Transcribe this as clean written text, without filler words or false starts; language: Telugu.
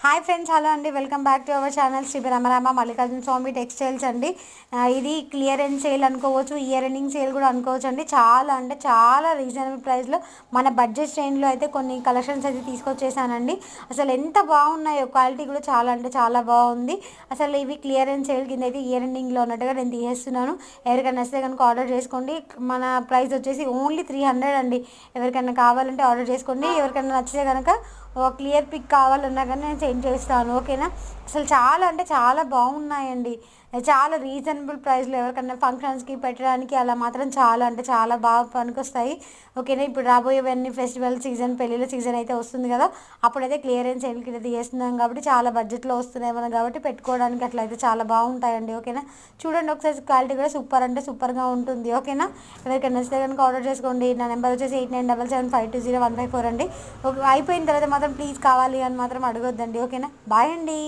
హాయ్ ఫ్రెండ్స్, హలో అండి. Welcome back to our channel Shri Ramarama Mallikarjuna Swamy textiles అండి. ఇది క్లియరెన్స్ సేల్ అనుకోవచ్చు, ఇయర్ ఎండింగ్ సేల్ కూడా అనుకోవచ్చు అండి. చాలా అంటే చాలా రీజనబుల్ ప్రైస్లో మన బడ్జెట్ రేంజ్లో అయితే కొన్ని కలెక్షన్స్ అయితే తీసుకొచ్చేసానండి. అసలు ఎంత బాగున్నాయో, క్వాలిటీ కూడా చాలా అంటే చాలా బాగుంది. అసలు ఇవి క్లియరెన్స్ సేల్ కింద అయితే ఇయర్ ఎండింగ్లో ఉన్నట్టుగా నేను తీసేస్తున్నాను. ఎవరికైనా నచ్చితే కనుక ఆర్డర్ చేసుకోండి. మన ప్రైస్ వచ్చేసి ఓన్లీ 300 అండి. ఎవరికైనా కావాలంటే ఆర్డర్ చేసుకోండి. ఎవరికైనా నచ్చితే కనుక క్లియర్ పిక్ కావాలన్నా కానీ నేను సెండ్ చేస్తాను, ఓకేనా. అసలు చాలా అంటే చాలా బాగున్నాయండి. చాలా రీజనబుల్ ప్రైస్లో ఎవరికైనా ఫంక్షన్స్కి పెట్టడానికి అలా మాత్రం చాలా అంటే చాలా బాగా పనికొస్తాయి, ఓకేనా. ఇప్పుడు రాబోయేవన్నీ ఫెస్టివల్ సీజన్, పెళ్ళిళ్ళ సీజన్ అయితే వస్తుంది కదా, అప్పుడైతే క్లియరెన్స్ సేల్కి అయితే చేస్తున్నాం కాబట్టి చాలా బడ్జెట్లో వస్తున్నాయి మనం కాబట్టి పెట్టుకోవడానికి అట్లయితే చాలా బాగుంటాయండి, ఓకేనా. చూడండి ఒకసారి, క్వాలిటీ కూడా సూపర్ అంటే సూపర్గా ఉంటుంది, ఓకేనా. ఎవరికైనా నచ్చితే కనుక ఆర్డర్ చేసుకోండి. నా నెంబర్ వచ్చేసి 89777520 154 అండి. అయిపోయిన తర్వాత మాత్రం ప్లీజ్ కావాలి అని మాత్రం అడగొద్దండి, ఓకేనా. బాయ్ అండి.